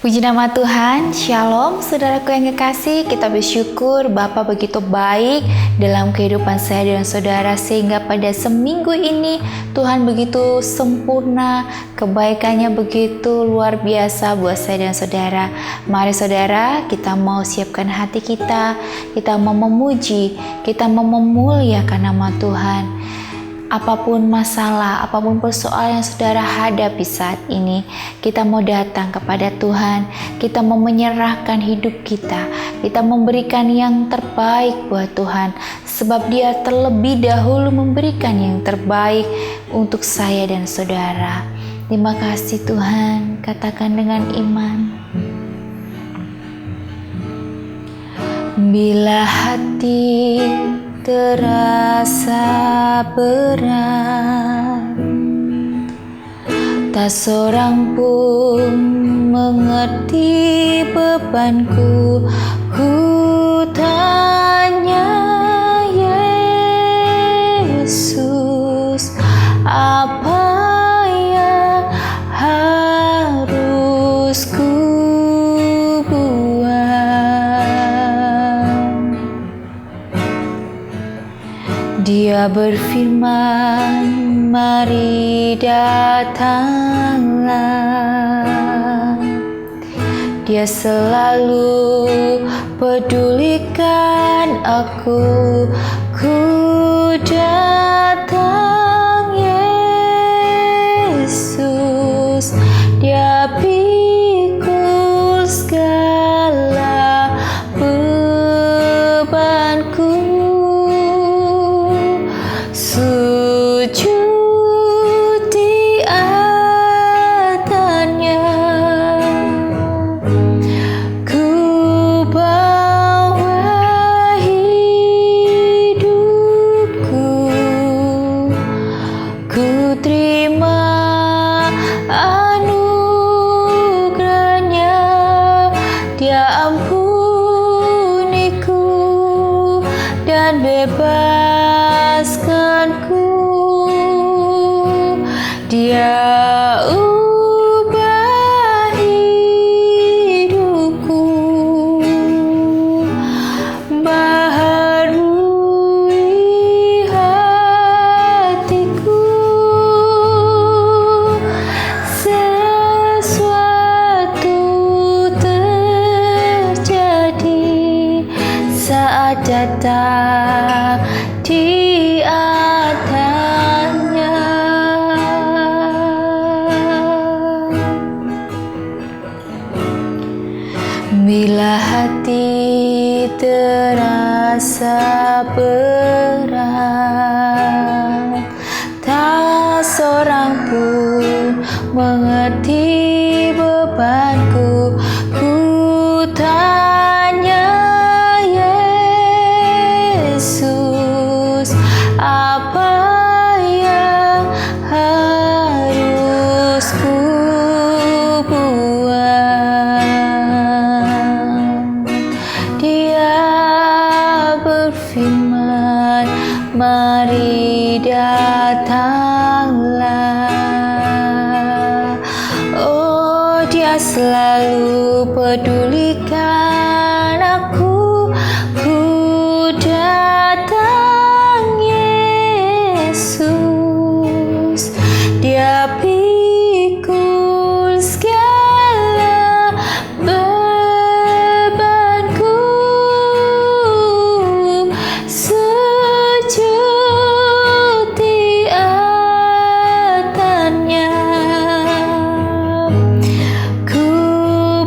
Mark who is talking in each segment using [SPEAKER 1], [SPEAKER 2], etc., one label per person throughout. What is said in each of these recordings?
[SPEAKER 1] Puji nama Tuhan, Shalom saudaraku yang kekasih. Kita bersyukur Bapa begitu baik dalam kehidupan saya dan saudara, sehingga pada seminggu ini Tuhan begitu sempurna, kebaikannya begitu luar biasa buat saya dan saudara. Mari saudara, kita mau siapkan hati kita mau memuji, kita mau memuliakan nama Tuhan. Apapun masalah, apapun persoalan yang saudara hadapi saat ini, kita mau datang kepada Tuhan, kita mau menyerahkan hidup kita memberikan yang terbaik buat Tuhan, sebab Dia terlebih dahulu memberikan yang terbaik untuk saya dan saudara. Terima kasih Tuhan, katakan dengan iman. Bila hati terasa berat, tak seorang pun mengerti bebanku. Ku tanya Yesus, apa yang harus ku Dia berfirman, mari datanglah. Dia selalu pedulikan aku. Ku datang Yesus, Dia pikul segala bebanku. Sujud di atasnya, ku bawa hidupku, ku terima anugerahnya. Dia ampuniku dan bebaskanku. Dia ubah hidupku, baharui hatiku. Sesuatu terjadi saat datang di atasnya. Bila hati terasa berat, tak seorang pun mengerti bebanku. Ku tanya Yesus, apa yang harus ku buat? Dia berfirman, mari datanglah. Oh, Dia selalu pedulikan aku. Ku datang Yesus, Dia pikul segala bebanku. Sujud di atasnya, ku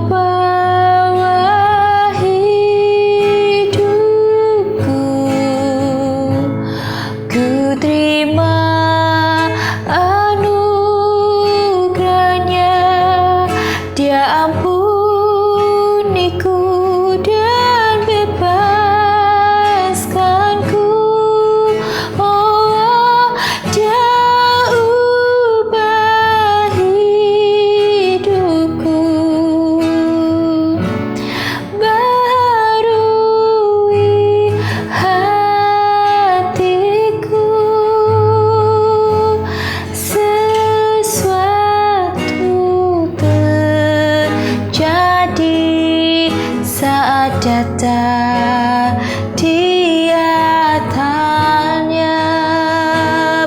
[SPEAKER 1] bawa hidupku, ku terima anugerahnya. Dia ampuniku dan bebaskanku. Oh, Dia ubah hidupku, baharui hatiku. Sesuatu terjadi datang di atasnya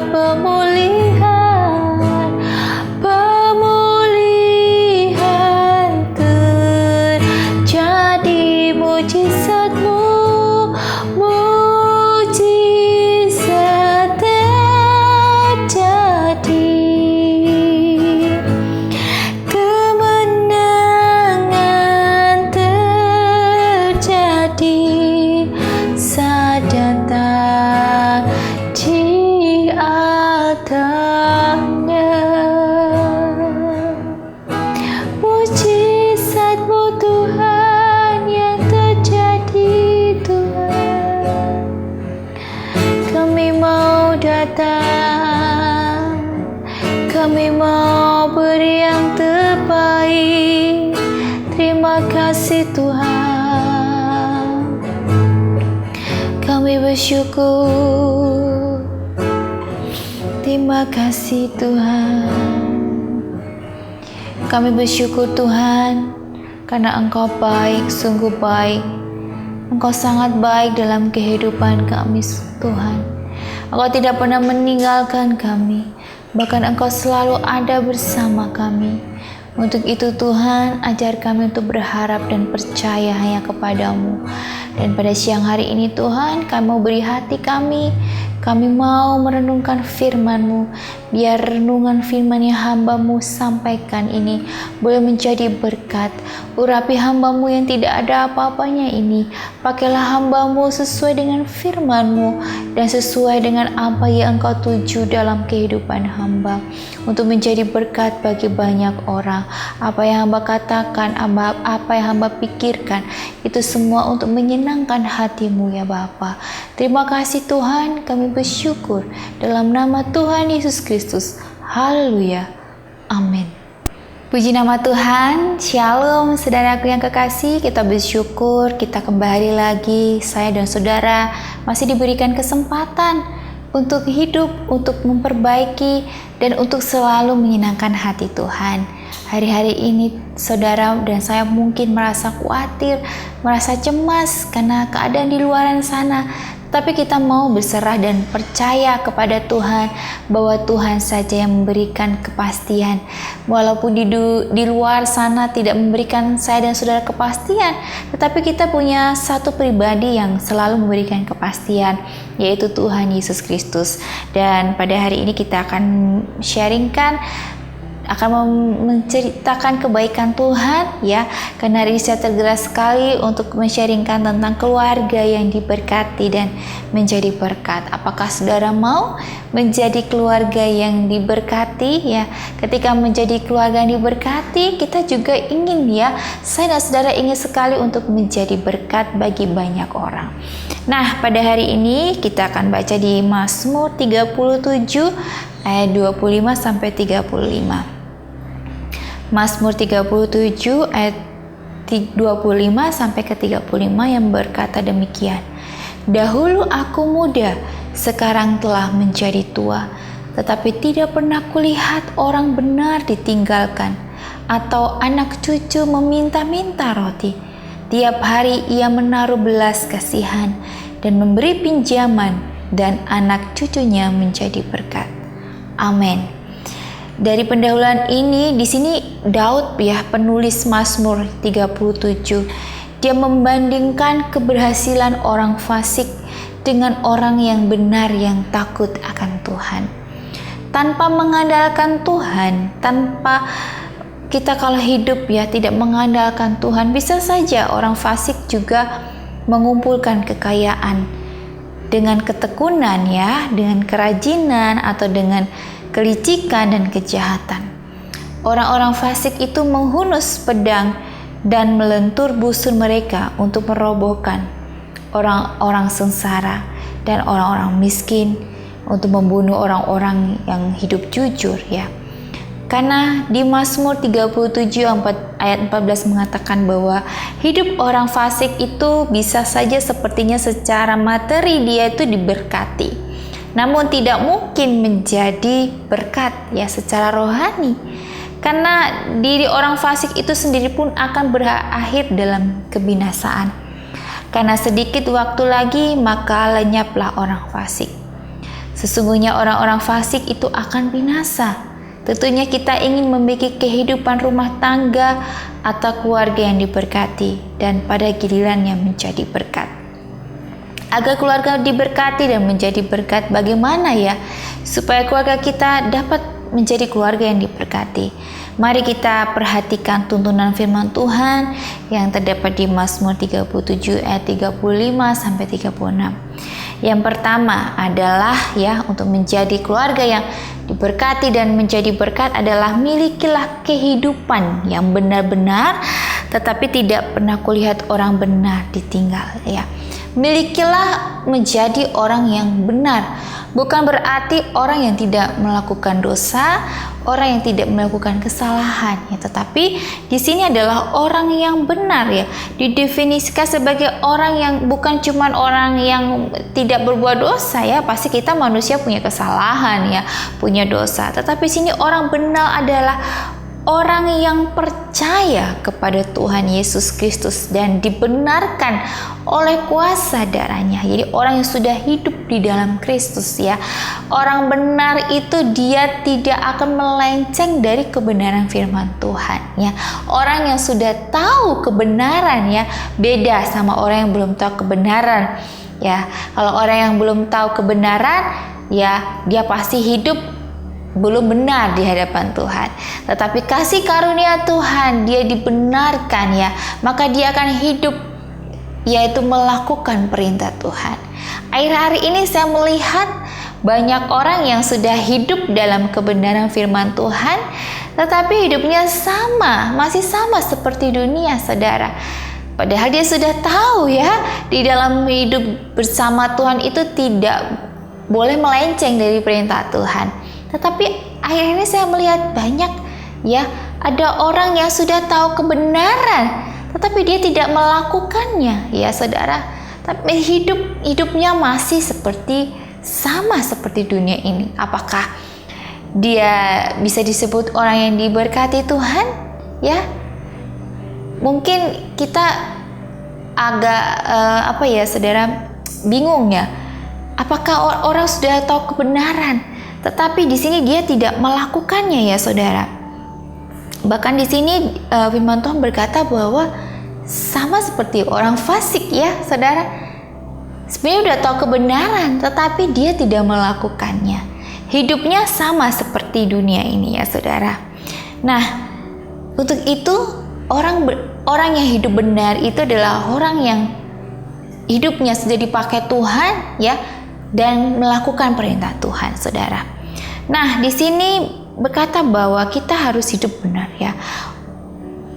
[SPEAKER 1] pemulihan terjadi, mujizat-Mu, mujizat terjadi, kemenangan terjadi saat datang di atasnya. Mujizat-Mu Tuhan yang terjadi, Tuhan. Kami mau datang, kami mau beri yang terbaik. Terima kasih Tuhan. Kami bersyukur. Terima kasih Tuhan. Kami bersyukur Tuhan, karena Engkau baik, sungguh baik. Engkau sangat baik dalam kehidupan kami Tuhan. Engkau tidak pernah meninggalkan kami, bahkan Engkau selalu ada bersama kami. Untuk itu Tuhan, ajar kami untuk berharap dan percaya hanya kepadamu. Dan pada siang hari ini Tuhan, kami mau beri hati kami mau merenungkan firman-Mu. Biar renungan firman yang hamba-Mu sampaikan ini boleh menjadi berkat. Urapi hamba-Mu yang tidak ada apa-apanya ini. Pakailah hamba-Mu sesuai dengan firman-Mu dan sesuai dengan apa yang Engkau tuju dalam kehidupan hamba, untuk menjadi berkat bagi banyak orang. Apa yang hamba katakan, apa yang hamba pikirkan, itu semua untuk menyenangkan hati-Mu ya Bapa. Terima kasih Tuhan, kami bersyukur dalam nama Tuhan Yesus Kristus. Haleluya. Amin. Puji nama Tuhan. Shalom saudaraku yang kekasih. Kita bersyukur kita kembali lagi, saya dan saudara masih diberikan kesempatan untuk hidup, untuk memperbaiki, dan untuk selalu menyenangkan hati Tuhan. Hari-hari ini saudara dan saya mungkin merasa khawatir, merasa cemas karena keadaan di luar sana. Tapi kita mau berserah dan percaya kepada Tuhan bahwa Tuhan saja yang memberikan kepastian. Walaupun di luar sana tidak memberikan saya dan saudara kepastian, tetapi kita punya satu pribadi yang selalu memberikan kepastian, yaitu Tuhan Yesus Kristus. Dan pada hari ini kita akan sharingkan, akan menceritakan kebaikan Tuhan ya, karena hari ini saya tergerak sekali untuk men-sharingkan tentang keluarga yang diberkati dan menjadi berkat. Apakah saudara mau menjadi keluarga yang diberkati ya? Ketika menjadi keluarga yang diberkati, kita juga ingin ya, saya dan saudara ingin sekali untuk menjadi berkat bagi banyak orang. Nah, pada hari ini kita akan baca di Mazmur 37 ayat 25 sampai 35. Mazmur 37 ayat 25 sampai ke 35 yang berkata demikian. Dahulu aku muda, sekarang telah menjadi tua, tetapi tidak pernah kulihat orang benar ditinggalkan, atau anak cucu meminta-minta roti. Tiap hari ia menaruh belas kasihan dan memberi pinjaman, dan anak cucunya menjadi berkat. Amin. Dari pendahuluan ini, di sini Daud ya, penulis Mazmur 37, dia membandingkan keberhasilan orang fasik dengan orang yang benar yang takut akan Tuhan. Tanpa mengandalkan Tuhan, tanpa kita kalau hidup ya tidak mengandalkan Tuhan, bisa saja orang fasik juga mengumpulkan kekayaan dengan ketekunan ya, dengan kerajinan atau dengan kelicikan dan kejahatan. Orang-orang fasik itu menghunus pedang dan melentur busur mereka untuk merobohkan orang-orang sengsara dan orang-orang miskin, untuk membunuh orang-orang yang hidup jujur ya. Karena di Mazmur 37 ayat 14 mengatakan bahwa hidup orang fasik itu bisa saja sepertinya secara materi dia itu diberkati, namun tidak mungkin menjadi berkat ya secara rohani. Karena diri orang fasik itu sendiri pun akan berakhir dalam kebinasaan. Karena sedikit waktu lagi maka lenyaplah orang fasik. Sesungguhnya orang-orang fasik itu akan binasa. Tentunya kita ingin memiliki kehidupan rumah tangga atau keluarga yang diberkati dan pada gilirannya menjadi berkat. Agar keluarga diberkati dan menjadi berkat, bagaimana ya supaya keluarga kita dapat menjadi keluarga yang diberkati? Mari kita perhatikan tuntunan firman Tuhan yang terdapat di Mazmur 37 ayat 35 sampai 36. Yang pertama adalah ya, untuk menjadi keluarga yang diberkati dan menjadi berkat adalah milikilah kehidupan yang benar-benar, tetapi tidak pernah kulihat orang benar ditinggal ya. Milikilah menjadi orang yang benar. Bukan berarti orang yang tidak melakukan dosa, orang yang tidak melakukan kesalahan ya, tetapi di sini adalah orang yang benar ya. Didefinisikan sebagai orang yang bukan cuma orang yang tidak berbuat dosa ya, pasti kita manusia punya kesalahan ya, punya dosa. Tetapi sini orang benar adalah orang yang percaya kepada Tuhan Yesus Kristus dan dibenarkan oleh kuasa darahnya. Jadi orang yang sudah hidup di dalam Kristus ya. Orang benar itu dia tidak akan melenceng dari kebenaran firman Tuhan ya. Orang yang sudah tahu kebenaran ya, beda sama orang yang belum tahu kebenaran ya. Kalau orang yang belum tahu kebenaran ya, dia pasti hidup belum benar di hadapan Tuhan. Tetapi kasih karunia Tuhan, dia dibenarkan ya, maka dia akan hidup yaitu melakukan perintah Tuhan. Akhir-akhir ini saya melihat banyak orang yang sudah hidup dalam kebenaran firman Tuhan, tetapi hidupnya masih sama seperti dunia, saudara. Padahal dia sudah tahu ya, di dalam hidup bersama Tuhan itu tidak boleh melenceng dari perintah Tuhan. Tetapi akhirnya saya melihat banyak ya, ada orang yang sudah tahu kebenaran tetapi dia tidak melakukannya ya saudara. Tapi hidupnya masih sama seperti dunia ini. Apakah dia bisa disebut orang yang diberkati Tuhan? Ya, mungkin kita agak saudara, bingung ya. Apakah orang sudah tahu kebenaran, tetapi di sini dia tidak melakukannya ya saudara. Bahkan di sini firman Tuhan berkata bahwa sama seperti orang fasik ya saudara. Sebenarnya udah tahu kebenaran tetapi dia tidak melakukannya. Hidupnya sama seperti dunia ini ya saudara. Nah, untuk itu orang yang hidup benar itu adalah orang yang hidupnya sudah dipakai Tuhan ya, dan melakukan perintah Tuhan, saudara. Nah, di sini berkata bahwa kita harus hidup benar ya.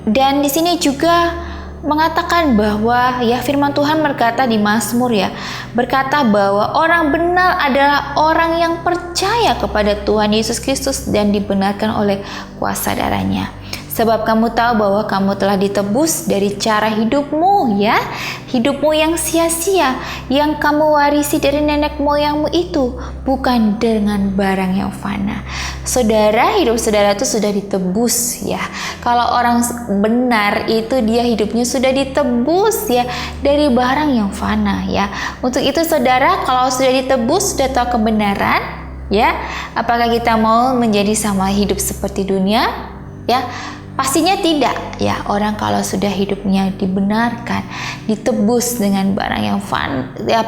[SPEAKER 1] Dan di sini juga mengatakan bahwa ya, firman Tuhan berkata di Mazmur ya, berkata bahwa orang benar adalah orang yang percaya kepada Tuhan Yesus Kristus dan dibenarkan oleh kuasa darahnya. Sebab kamu tahu bahwa kamu telah ditebus dari cara hidupmu ya, hidupmu yang sia-sia, yang kamu warisi dari nenek moyangmu itu, bukan dengan barang yang fana. Saudara, hidup saudara itu sudah ditebus ya. Kalau orang benar itu dia hidupnya sudah ditebus ya, dari barang yang fana ya. Untuk itu saudara, kalau sudah ditebus, sudah tahu kebenaran ya, apakah kita mau menjadi sama hidup seperti dunia ya? Pastinya tidak ya. Orang kalau sudah hidupnya dibenarkan, ditebus dengan barang yang fana ya,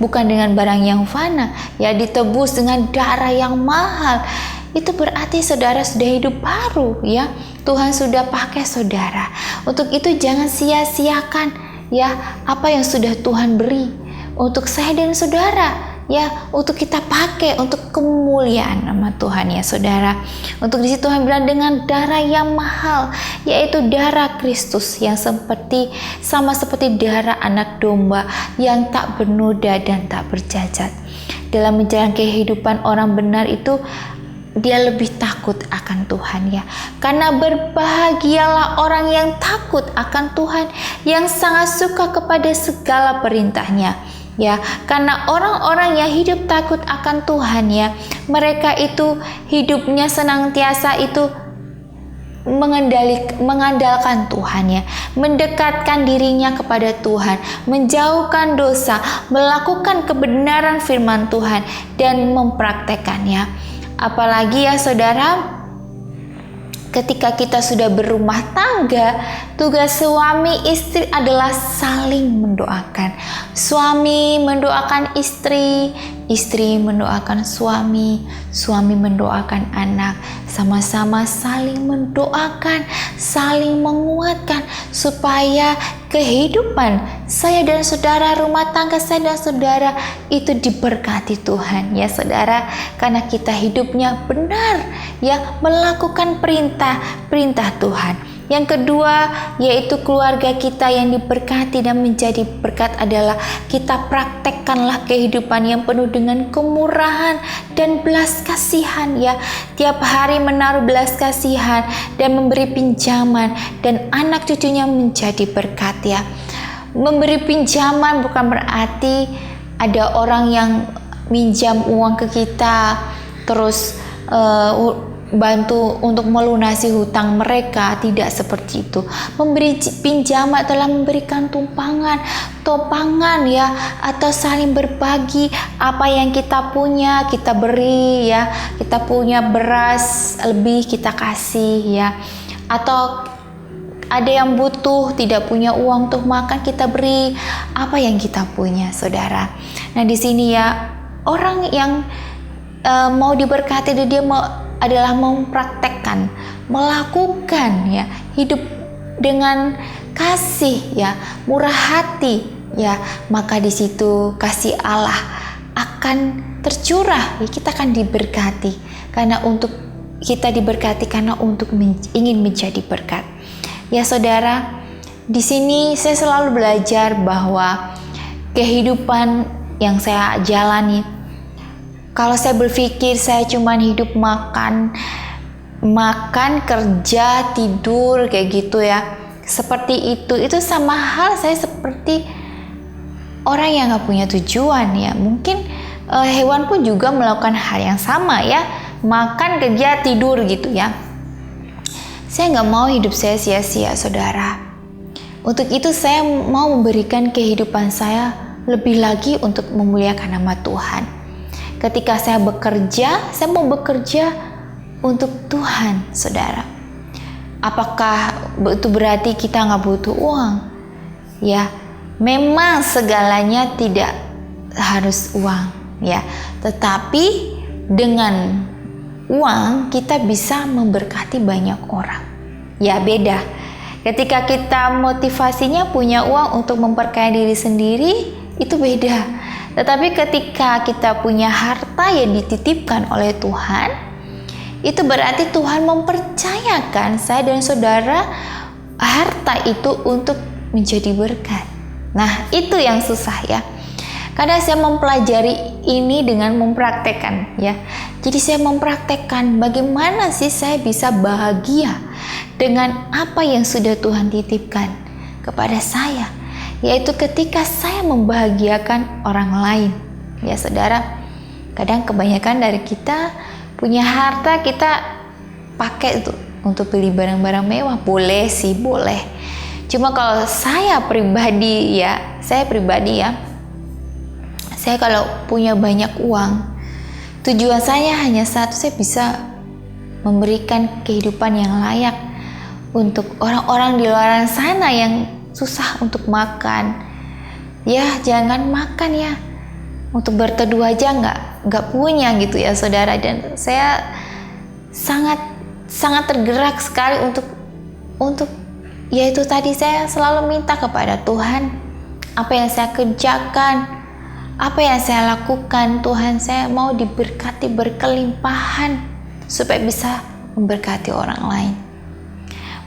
[SPEAKER 1] bukan dengan barang yang fana ya, ditebus dengan darah yang mahal, itu berarti saudara sudah hidup baru ya. Tuhan sudah pakai saudara. Untuk itu jangan sia-siakan ya apa yang sudah Tuhan beri untuk saya dan saudara ya, untuk kita pakai untuk kemuliaan nama Tuhan ya saudara. Untuk di situ Tuhan bilang dengan darah yang mahal, yaitu darah Kristus yang sama seperti darah anak domba yang tak bernoda dan tak bercacat. Dalam menjalani kehidupan orang benar itu dia lebih takut akan Tuhan ya. Karena berbahagialah orang yang takut akan Tuhan, yang sangat suka kepada segala perintahnya. Ya, karena orang-orang yang hidup takut akan Tuhan ya, mereka itu hidupnya senantiasa itu mengandalkan Tuhan ya, mendekatkan dirinya kepada Tuhan, menjauhkan dosa, melakukan kebenaran firman Tuhan dan mempraktekannya. Apalagi ya saudara, ketika kita sudah berumah tangga, tugas suami istri adalah saling mendoakan. Suami mendoakan istri, istri mendoakan suami, suami mendoakan anak. Sama-sama saling mendoakan, saling menguatkan supaya kehidupan saya dan saudara, rumah tangga saya dan saudara itu diberkati Tuhan ya saudara, karena kita hidupnya benar ya, melakukan perintah Tuhan. Yang kedua yaitu keluarga kita yang diberkati dan menjadi berkat adalah kita praktekkanlah kehidupan yang penuh dengan kemurahan dan belas kasihan ya. Tiap hari menaruh belas kasihan dan memberi pinjaman dan anak cucunya menjadi berkat ya. Memberi pinjaman bukan berarti ada orang yang minjam uang ke kita terus bantu untuk melunasi hutang mereka, tidak seperti itu. Memberi pinjaman adalah memberikan topangan ya, atau saling berbagi apa yang kita punya kita beri ya. Kita punya beras lebih kita kasih ya, atau ada yang butuh tidak punya uang untuk makan, kita beri apa yang kita punya saudara. Nah di sini ya, orang yang mau diberkati dia adalah mempraktekkan, melakukan ya, hidup dengan kasih ya, murah hati ya, maka di situ kasih Allah akan tercurah ya, kita akan diberkati karena untuk kita diberkati karena untuk ingin menjadi berkat. Ya saudara, di sini saya selalu belajar bahwa kehidupan yang saya jalani, kalau saya berpikir saya cuma hidup makan, kerja, tidur kayak gitu ya, seperti itu sama hal saya seperti orang yang gak punya tujuan ya. Mungkin hewan pun juga melakukan hal yang sama ya, makan, kerja, tidur gitu ya. Saya gak mau hidup saya sia-sia saudara. Untuk itu saya mau memberikan kehidupan saya lebih lagi untuk memuliakan nama Tuhan. Ketika saya bekerja, saya mau bekerja untuk Tuhan, saudara. Apakah itu berarti kita nggak butuh uang? Ya, memang segalanya tidak harus uang, ya. Tetapi dengan uang kita bisa memberkati banyak orang. Ya, beda. Ketika kita motivasinya punya uang untuk memperkaya diri sendiri, itu beda. Tetapi ketika kita punya harta yang dititipkan oleh Tuhan, itu berarti Tuhan mempercayakan saya dan saudara harta itu untuk menjadi berkat. Nah, itu yang susah ya. Kadang saya mempelajari ini dengan mempraktekkan ya. Jadi saya mempraktekkan bagaimana sih saya bisa bahagia dengan apa yang sudah Tuhan titipkan kepada saya. Yaitu ketika saya membahagiakan orang lain ya saudara. Kadang kebanyakan dari kita punya harta kita pakai itu untuk beli barang-barang mewah. Boleh sih, boleh. Cuma kalau saya pribadi ya, saya kalau punya banyak uang, tujuan saya hanya satu, saya bisa memberikan kehidupan yang layak untuk orang-orang di luar sana yang susah untuk makan. Ya, jangan makan ya. Untuk berteduh aja nggak punya gitu ya saudara. Dan saya sangat tergerak sekali untuk yaitu tadi saya selalu minta kepada Tuhan, apa yang saya kerjakan, apa yang saya lakukan, Tuhan saya mau diberkati berkelimpahan supaya bisa memberkati orang lain.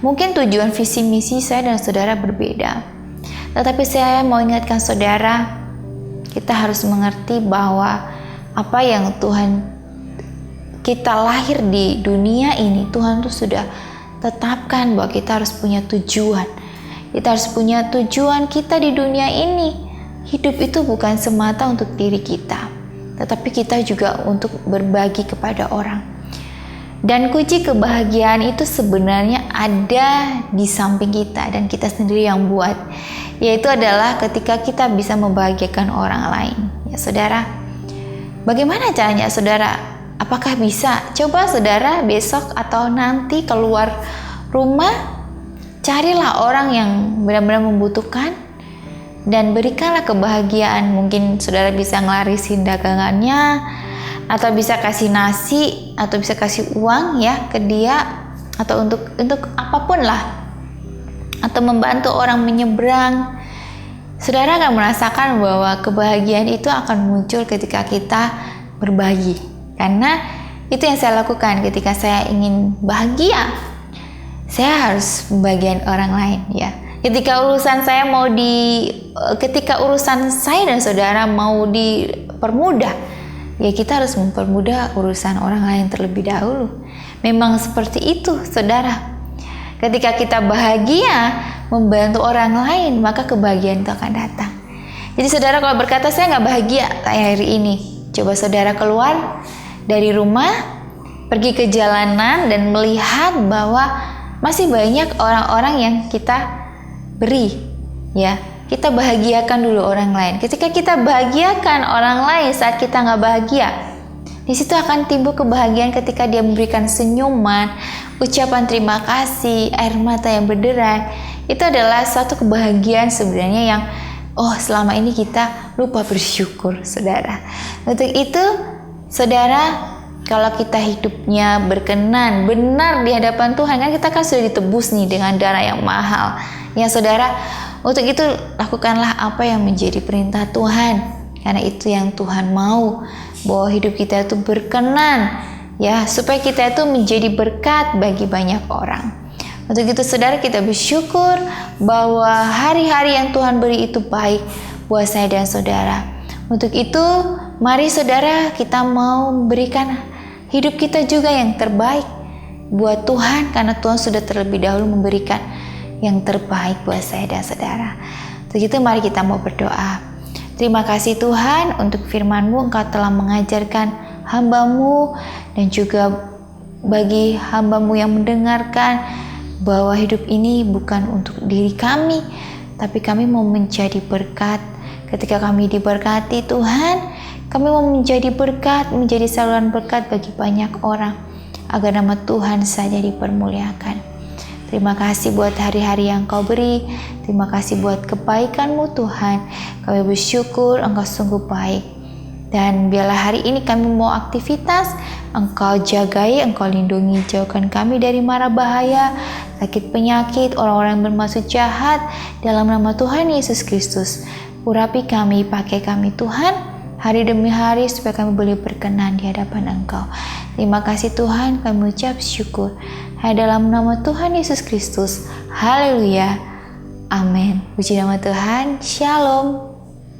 [SPEAKER 1] Mungkin tujuan visi misi saya dan saudara berbeda. Tetapi saya mau ingatkan saudara, kita harus mengerti bahwa apa yang Tuhan kita lahir di dunia ini, Tuhan tuh sudah tetapkan bahwa kita harus punya tujuan. Kita harus punya tujuan kita di dunia ini. Hidup itu bukan semata untuk diri kita, tetapi kita juga untuk berbagi kepada orang. Dan kunci kebahagiaan itu sebenarnya ada di samping kita dan kita sendiri yang buat. Yaitu adalah ketika kita bisa membahagiakan orang lain. Ya saudara, bagaimana caranya saudara? Apakah bisa? Coba saudara besok atau nanti keluar rumah, carilah orang yang benar-benar membutuhkan dan berikanlah kebahagiaan. Mungkin saudara bisa ngelarisin dagangannya, atau bisa kasih nasi, atau bisa kasih uang ya ke dia, atau untuk apapun lah, atau membantu orang menyeberang. Saudara akan merasakan bahwa kebahagiaan itu akan muncul ketika kita berbagi. Karena itu yang saya lakukan ketika saya ingin bahagia, saya harus membagikan orang lain ya. Ketika urusan saya dan saudara mau dipermudah, ya kita harus mempermudah urusan orang lain terlebih dahulu. Memang seperti itu saudara. Ketika kita bahagia membantu orang lain, maka kebahagiaan itu akan datang. Jadi saudara kalau berkata saya nggak bahagia kayak hari ini, coba saudara keluar dari rumah, pergi ke jalanan dan melihat bahwa masih banyak orang-orang yang kita beri, ya. Kita bahagiakan dulu orang lain. Ketika kita bahagiakan orang lain saat kita nggak bahagia, di situ akan timbul kebahagiaan ketika dia memberikan senyuman, ucapan terima kasih, air mata yang berderai. Itu adalah suatu kebahagiaan sebenarnya yang selama ini kita lupa bersyukur, saudara. Untuk itu, saudara, kalau kita hidupnya berkenan, benar di hadapan Tuhan, kan kita kan sudah ditebus nih dengan darah yang mahal. Ya saudara, untuk itu lakukanlah apa yang menjadi perintah Tuhan. Karena itu yang Tuhan mau, bahwa hidup kita itu berkenan, ya, supaya kita itu menjadi berkat bagi banyak orang. Untuk itu saudara, kita bersyukur bahwa hari-hari yang Tuhan beri itu baik buat saya dan saudara. Untuk itu, mari saudara, kita mau memberikan hidup kita juga yang terbaik buat Tuhan, karena Tuhan sudah terlebih dahulu memberikan yang terbaik buat saya dan saudara. Untuk itu mari kita mau berdoa. Terima kasih Tuhan untuk firman-Mu, Engkau telah mengajarkan hamba-Mu dan juga bagi hamba-Mu yang mendengarkan bahwa hidup ini bukan untuk diri kami, tapi kami mau menjadi berkat. Ketika kami diberkati Tuhan, kami mau menjadi berkat, menjadi saluran berkat bagi banyak orang, agar nama Tuhan saja dipermuliakan. Terima kasih buat hari-hari yang Kau beri. Terima kasih buat kebaikan-Mu Tuhan. Kami bersyukur Engkau sungguh baik. Dan biarlah hari ini kami mau aktivitas, Engkau jagai, Engkau lindungi, jauhkan kami dari mara bahaya, sakit penyakit, orang-orang yang bermaksud jahat, dalam nama Tuhan Yesus Kristus. Urapi kami, pakai kami Tuhan, hari demi hari, supaya kami boleh berkenan di hadapan Engkau. Terima kasih Tuhan, kami ucap syukur. Hanya dalam nama Tuhan Yesus Kristus. Haleluya. Amin. Puji nama Tuhan. Shalom.